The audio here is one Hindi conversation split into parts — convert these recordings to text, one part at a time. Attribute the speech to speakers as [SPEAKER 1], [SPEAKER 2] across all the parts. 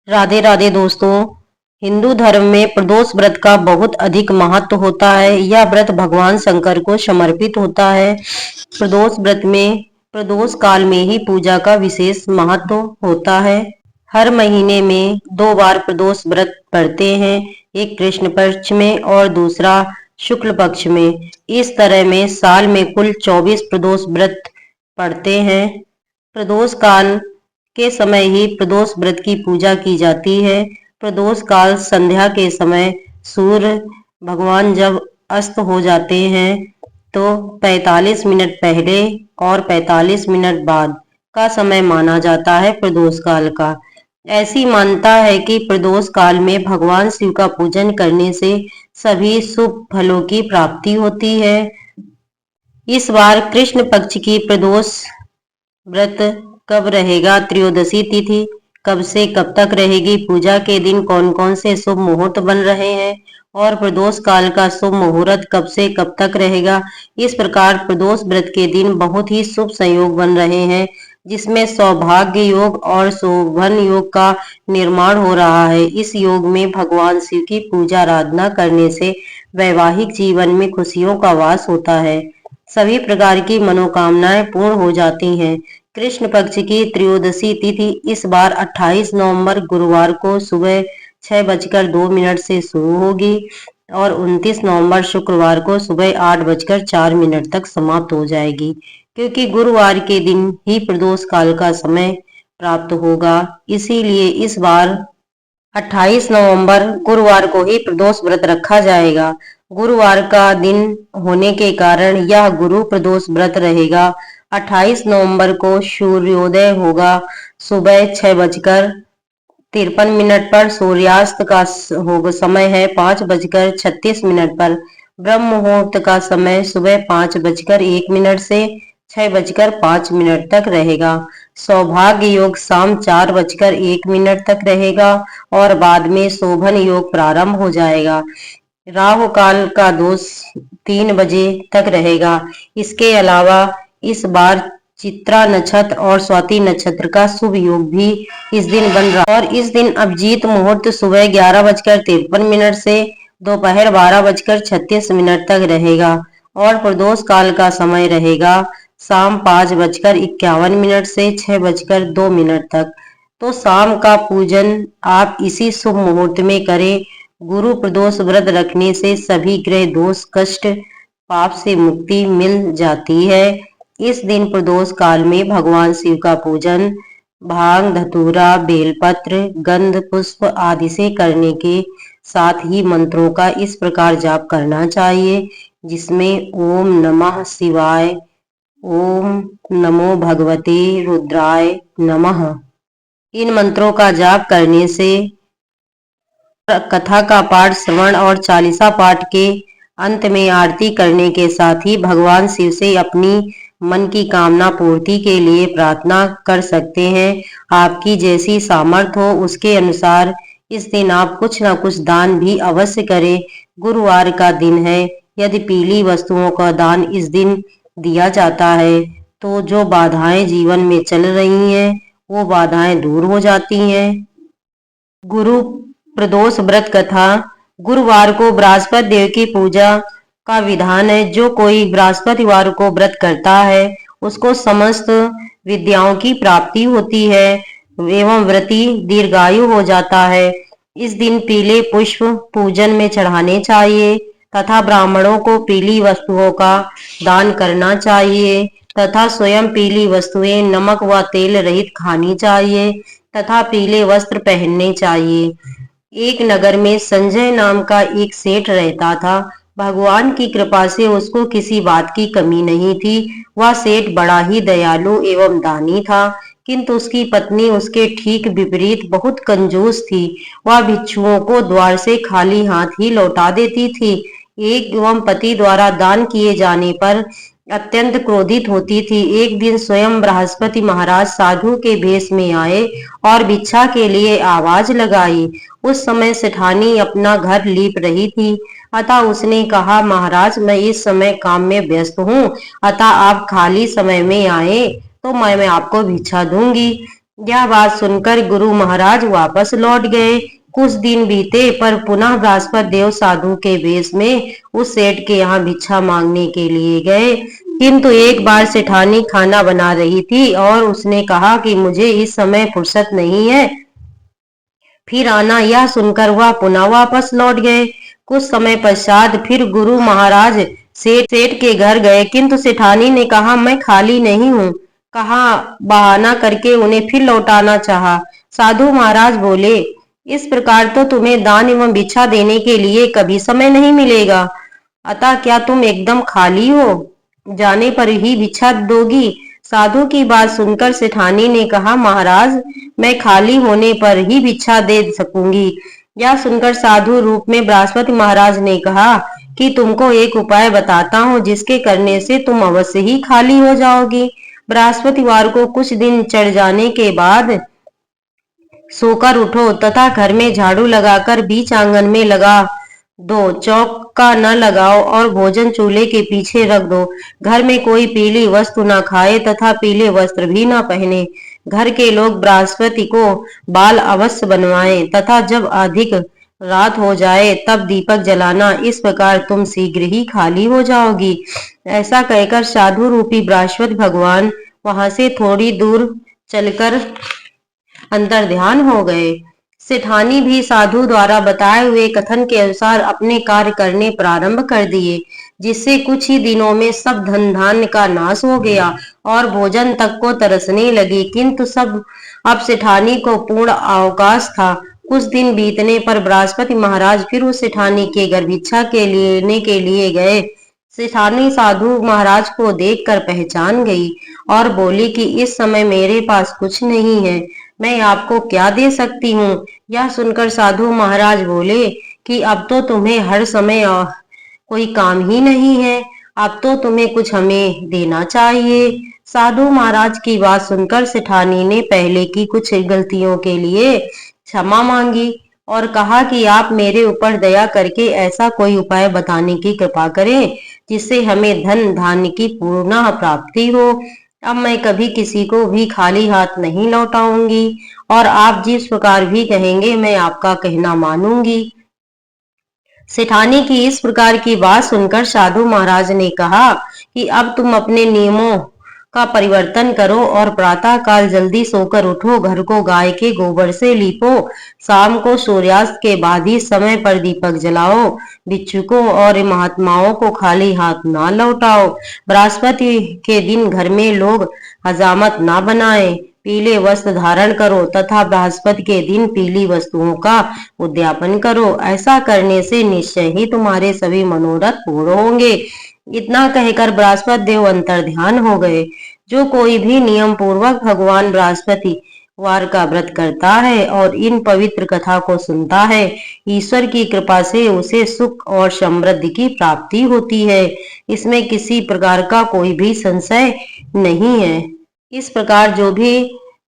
[SPEAKER 1] राधे राधे दोस्तों। हिंदू धर्म में प्रदोष व्रत का बहुत अधिक महत्व होता है। यह व्रत भगवान शंकर को समर्पित होता है। प्रदोष व्रत में प्रदोष काल में ही पूजा का विशेष महत्व होता है। हर महीने में 2 बार प्रदोष व्रत पड़ते हैं, एक कृष्ण पक्ष में और दूसरा शुक्ल पक्ष में। इस तरह में साल में कुल 24 प्रदोष व्रत पड़ते हैं। प्रदोष काल के समय ही प्रदोष व्रत की पूजा की जाती है। प्रदोष काल संध्या के समय सूर्य भगवान जब अस्त हो जाते हैं तो 45 मिनट पहले और 45 मिनट बाद का समय माना जाता है प्रदोष काल का। ऐसी मान्यता है कि प्रदोष काल में भगवान शिव का पूजन करने से सभी शुभ फलों की प्राप्ति होती है। इस बार कृष्ण पक्ष की प्रदोष व्रत कब रहेगा? त्रयोदशी तिथि कब से कब तक रहेगी? पूजा के दिन कौन कौन से शुभ मुहूर्त बन रहे हैं और प्रदोष काल का शुभ मुहूर्त कब से कब तक रहेगा? इस प्रकार प्रदोष व्रत के दिन बहुत ही शुभ संयोग बन रहे हैं, जिसमें सौभाग्य योग और शोभन योग का निर्माण हो रहा है। इस योग में भगवान शिव की पूजा आराधना करने से वैवाहिक जीवन में खुशियों का वास होता है। सभी प्रकार की मनोकामनाएं पूर्ण हो जाती हैं। कृष्ण पक्ष की त्रयोदशी तिथि इस बार 28 नवंबर गुरुवार को सुबह 6:02 से शुरू होगी और 29 नवंबर शुक्रवार को सुबह 8:04 तक समाप्त हो जाएगी, क्योंकि गुरुवार के दिन ही प्रदोष काल का समय प्राप्त होगा। इसीलिए इस बार 28 नवंबर गुरुवार को ही प्रदोष व्रत रखा जाएगा। गुरुवार का दिन होने के कारण यह गुरु प्रदोष व्रत रहेगा। 28 नवंबर को सूर्योदय होगा सुबह 6:53 पर। सूर्यास्त का होगा समय है 5:36 पर। ब्रह्म मुहूर्त का समय सुबह 5:01 से 6:05 तक रहेगा। सौभाग्य योग शाम 4:01 तक रहेगा और बाद में शोभन योग प्रारंभ हो जाएगा। राहु काल का दोष 3 बजे तक रहेगा। इसके अलावा इस बार चित्रा नक्षत्र और स्वाति नक्षत्र का शुभ योग भी इस दिन बन रहा है और इस दिन अभिजीत मुहूर्त सुबह 11:53 से दोपहर 12:36 तक रहेगा और प्रदोष काल का समय रहेगा शाम 5:51 से 6:02 तक। तो शाम का पूजन आप इसी शुभ मुहूर्त में करें। गुरु प्रदोष व्रत रखने से सभी ग्रह दोष कष्ट पाप से मुक्ति मिल जाती है। इस दिन प्रदोष काल में भगवान शिव का पूजन भांग धतूरा बेलपत्र गंध पुष्प आदि से करने के साथ ही मंत्रों का इस प्रकार जाप करना चाहिए, जिसमें ओम नमः शिवाय, ओम नमो भगवते रुद्राय नमः, इन मंत्रों का जाप करने से कथा का पाठ श्रवण और चालीसा पाठ के अंत में आरती करने के साथ ही भगवान शिव से अपनी मन की कामना पूर्ति के लिए प्रार्थना कर सकते हैं। आपकी जैसी सामर्थ्य हो उसके अनुसार इस दिन आप कुछ न कुछ दान भी अवश्य करें। गुरुवार का दिन है, यदि पीली वस्तुओं का दान इस दिन दिया जाता है तो जो बाधाएं जीवन में चल रही हैं वो बाधाएं दूर हो जाती हैं। गुरु प्रदोष व्रत कथा। गुरुवार को बृहस्पति देव की पूजा का विधान है। जो कोई बृहस्पतिवार को व्रत करता है उसको समस्त विद्याओं की प्राप्ति होती है एवं व्रती दीर्घायु हो जाता है। इस दिन पीले पुष्प पूजन में चढ़ाने चाहिए तथा ब्राह्मणों को पीली वस्तुओं का दान करना चाहिए तथा स्वयं पीली वस्तुएं नमक व तेल रहित खानी चाहिए तथा पीले वस्त्र पहनने चाहिए। एक नगर में संजय नाम का एक सेठ रहता था। भगवान की कृपा से उसको किसी बात की कमी नहीं थी। वह सेठ बड़ा ही दयालु एवं दानी था, किंतु उसकी पत्नी उसके ठीक विपरीत बहुत कंजूस थी। वह भिक्षुओं को द्वार से खाली हाथ ही लौटा देती थी। एक एवं पति द्वारा दान किए जाने पर अत्यंत क्रोधित होती थी। एक दिन स्वयं बृहस्पति महाराज साधु के भेष में आए और भिक्षा के लिए आवाज लगाई। उस समय सेठानी अपना घर लीप रही थी, अतः उसने कहा, महाराज मैं इस समय काम में व्यस्त हूँ, अतः आप खाली समय में आए तो मैं आपको भिक्षा दूंगी। यह बात सुनकर गुरु महाराज वापस लौट गए। कुछ दिन बीते पर पुनः बृहस्पति देव साधु के वेश में उस सेठ के यहाँ भिक्षा मांगने के लिए गए। किंतु एक बार सेठानी खाना बना रही थी और उसने कहा कि मुझे इस समय फुर्सत नहीं है, फिर आना। यह सुनकर वह पुनः वापस लौट गए। कुछ समय पश्चात फिर गुरु महाराज सेठ के घर गए, किंतु सेठानी ने कहा मैं खाली नहीं हूँ। कहा बहाना करके उन्हें फिर लौटाना चाहा। साधु महाराज बोले, इस प्रकार तो तुम्हें दान एवं भिक्षा देने के लिए कभी समय नहीं मिलेगा, अतः क्या तुम एकदम खाली हो, जाने पर ही भिक्षा दोगी? साधु की बात सुनकर सेठानी ने कहा, महाराज मैं खाली होने पर ही भिक्षा दे सकूंगी। यह सुनकर साधु रूप में बृहस्पति महाराज ने कहा कि तुमको एक उपाय बताता हूँ, जिसके करने से तुम अवश्य ही खाली हो जाओगी। बृहस्पतिवार को कुछ दिन चढ़ जाने के बाद सोकर उठो तथा घर में झाड़ू लगाकर बीच आंगन में लगा दो, चौका न लगाओ और भोजन चूल्हे के पीछे रख दो। घर में कोई पीली वस्तु न खाए तथा पीले वस्त्र भी न पहने। घर के लोग बृहस्पति को बाल अवश्य बनवाएं तथा जब अधिक रात हो जाए तब दीपक जलाना। इस प्रकार तुम शीघ्र ही खाली हो जाओगी। ऐसा कहकर साधु रूपी बृहस्पति भगवान वहां से थोड़ी दूर चलकर अंतर ध्यान हो गए। सेठानी भी साधु द्वारा बताए हुए कथन के अनुसार अपने कार्य करने प्रारंभ कर दिए, जिससे कुछ ही दिनों में सब धन धान्य का नाश हो गया और भोजन तक को तरसने लगी। किंतु सब अब सेठानी को पूर्ण अवकाश था। कुछ दिन बीतने पर बृहस्पति महाराज फिर उस सेठानी के घर भिक्षा के लेने के लिए गए। सेठानी साधु महाराज को देखकर पहचान गई और बोली कि इस समय मेरे पास कुछ नहीं है, मैं आपको क्या दे सकती हूँ? यह सुनकर साधु महाराज बोले कि अब तो तुम्हें हर समय कोई काम ही नहीं है, अब तो तुम्हें कुछ हमें देना चाहिए। साधु महाराज की बात सुनकर सेठानी ने पहले की कुछ गलतियों के लिए क्षमा मांगी और कहा कि आप मेरे ऊपर दया करके ऐसा कोई उपाय बताने की कृपा करें जिससे हमें धन धान्य की पूर्ण प्राप्ति हो। अब मैं कभी किसी को भी खाली हाथ नहीं लौटाऊंगी और आप जिस प्रकार भी कहेंगे मैं आपका कहना मानूंगी। सेठानी की इस प्रकार की बात सुनकर साधु महाराज ने कहा कि अब तुम अपने नियमों का परिवर्तन करो और प्रातः काल जल्दी सोकर उठो, घर को गाय के गोबर से लीपो, शाम को सूर्यास्त के बाद ही समय पर दीपक जलाओ, भिक्षुकों और महात्माओं को खाली हाथ ना लौटाओ, बृहस्पति के दिन घर में लोग हजामत ना बनाए, पीले वस्त्र धारण करो तथा बृहस्पति के दिन पीली वस्तुओं का उद्यापन करो। ऐसा करने से निश्चय ही तुम्हारे सभी मनोरथ पूर्ण होंगे। इतना कहकर बृहस्पति देव अंतर ध्यान हो गए। जो कोई भी नियम पूर्वक भगवान बृहस्पति वार का व्रत करता है और इन पवित्र कथा को सुनता है, ईश्वर की कृपा से उसे सुख और समृद्धि की प्राप्ति होती है। इसमें किसी प्रकार का कोई भी संशय नहीं है। इस प्रकार जो भी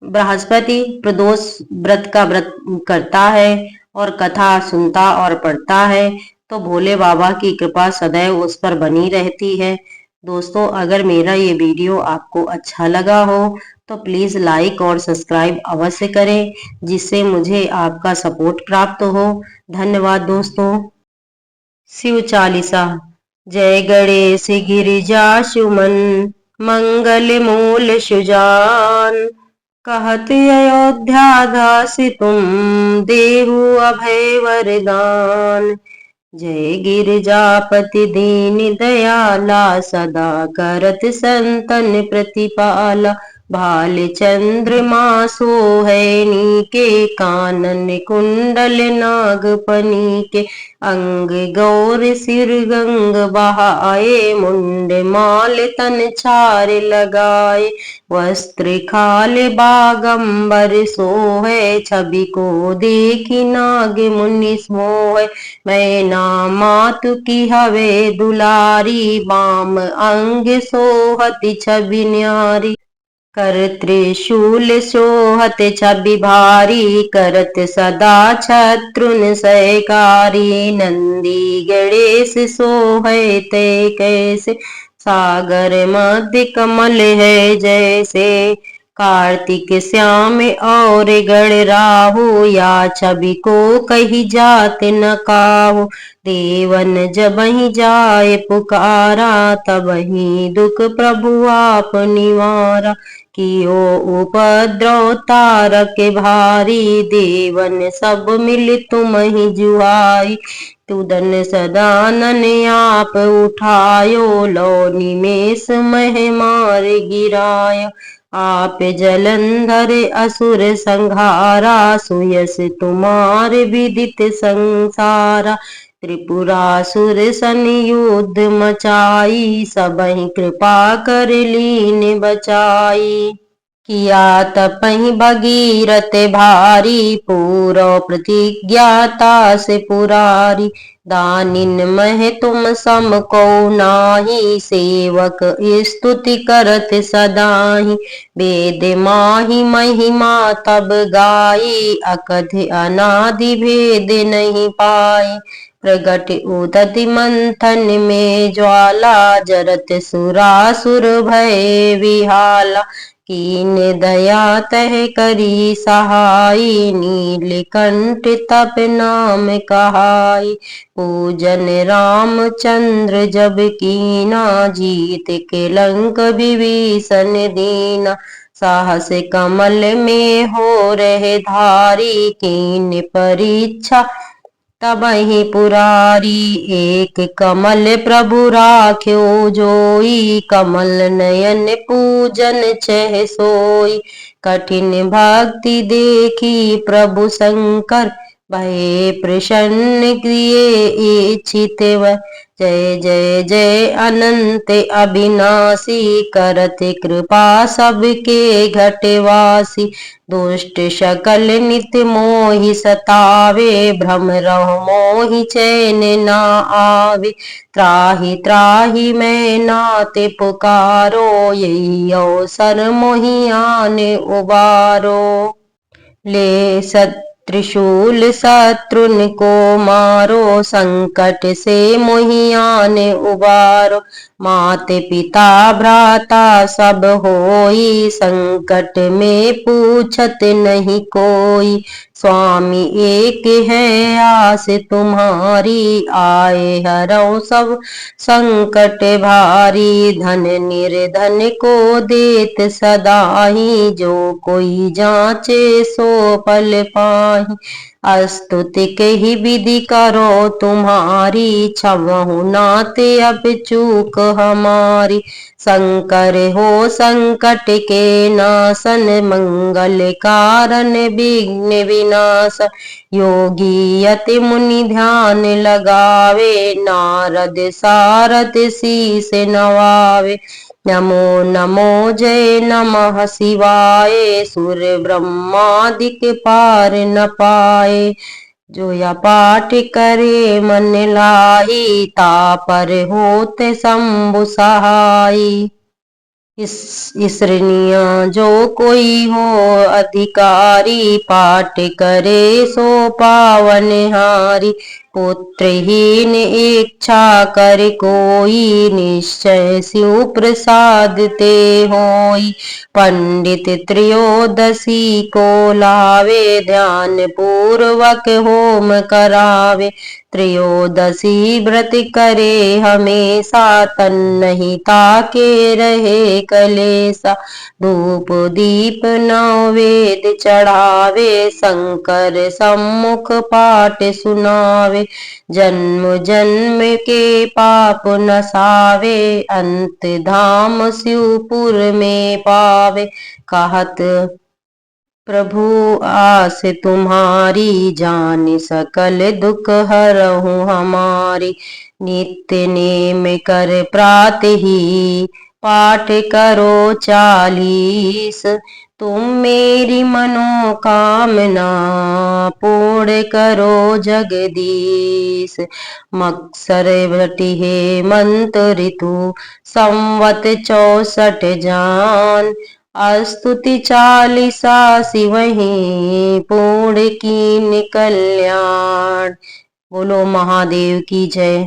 [SPEAKER 1] बृहस्पति प्रदोष व्रत का व्रत करता है और कथा सुनता और पढ़ता है तो भोले बाबा की कृपा सदैव उस पर बनी रहती है। दोस्तों, अगर मेरा ये वीडियो आपको अच्छा लगा हो तो प्लीज लाइक और सब्सक्राइब अवश्य करें, जिससे मुझे आपका सपोर्ट प्राप्त हो। धन्यवाद दोस्तों। शिव चालीसा। जय गणेश गिरिजा सुमन, मंगल मूल सुजान, कहत अयोध्या दासी तुम, देहु अभय वरदान। जय गिरिजापति दीन दयाला, सदा करत संतन प्रतिपाला, भाल चंद्रमा सोहैनी के, कानन कुंडल नागपनी के, अंग गौर सिर गंग बहाए, मुंड माल तन छार लगाए, वस्त्र खाल बागंबर सोहे, छवि को देखी नाग मुनि मोह, मैना मातु की हवे दुलारी, बाम अंग सोहति छवि न्यारी, कर त्रिशूल सोहत छवि भारी, करत सदा शत्रुन सहकारी, नंदी गणेश सोहे ते कैसे, सागर मध्य कमल है जैसे, कार्तिक श्याम और गण राहु, या छवि को कही जात न काहू। देवन जब ही जाए पुकारा, तब ही दुख प्रभु आप निवारा। कियो उपद्रव तारक भारी, देवन सब मिल तुम ही जुआई। तुदन सदानन आप उठायो, लो निमेष मह मार गिराय। आप जलंधर असुर संहारा, सुयस तुम्हार विदित संसारा। त्रिपुरासुर सन युद्ध मचाई, सबहि कृपा कर लीन बचाई। किया तपहि भगीरथ भारी, पूरो प्रतिज्ञाता से पुरारी। दानिन मह तुम सम को नाही, सेवक स्तुति करत सदाहि। वेद माहि महिमा तब गाई, अकथ अनादि भेद नहीं पाई। प्रगट उदति मंथन में ज्वाला, जरत सुरासुर भय विहाला। कीन दया तह करी सहाई, नीलकंठ तप नाम कहाई। पूजन रामचंद्र जब कीना, जीत के लंक विभीषण दीना। साहस कमल में हो रहे धारी, कीन परीक्षा तबहि पुरारी। एक कमल प्रभु राख्यो जोई, कमल नयन पूजन चह सोई। कठिन भक्ति देखी प्रभु शंकर, भये प्रसन्न किए इच्छित वर। जय जय जय अनंत अविनाशी, करत कृपा सबके घटवासी। दुष्ट सकल नित मोहि सतावे, भ्रम रहो मोहि चैन न आवे। त्राहि त्राहि मैं नाथ पुकारो, यही अवसर मोहि आन उबारो। ले त्रिशूल शत्रुन को मारो, संकट से मोहि आन उबारो। मात पिता भ्राता सब होई, संकट में पूछत नहीं कोई। स्वामी एक है आस तुम्हारी, आए हरौ सब संकट भारी। धन निर्धन को देत सदाहि, जो कोई जांचे सो पल पाहि। स्तुति कही विधि करो तुम्हारी, क्षमहु नाथ अब चूक हमारी। शंकर हो संकट के नाशन, मंगल कारण विघ्न विनाश। योगी यति मुनि ध्यान लगावे, नारद सारद शीस नवावे। नमो नमो जय नमः शिवाय, सुर ब्रह्मादिक पार न पाए। जो या पाठ करे मन लाही, तापर होत शंभु सहाई। इसरनिया जो कोई हो अधिकारी, पाठ करे सो पावन हारी। पुत्रहीन इच्छा कर कोई, निश्चय शिव प्रसाद ते होई। पंडित त्रयोदशी को लावे, ध्यान पूर्वक होम करावे। त्रयोदशी व्रत करे हमेशा, तन नहीं ताके रहे कलेसा। धूप दीप नैवेद्य चढ़ावे, शंकर सम्मुख पाठ सुनावे। जन्म जन्म के पाप नसावे, अंत धाम शिवपुर में पावे। कहत प्रभु आस तुम्हारी, जान सकल दुख हरहु हमारी। नित्य नेम कर प्रातहि, पाठ करो 40। तुम मेरी मनोकामना, पूर्ण करो जगदीश। मत्सर भटि हे मंत ऋतु, संवत 64 जान। स्तुति 40 शिवहि, पूर्ण कीन कल्याण। बोलो महादेव की जय।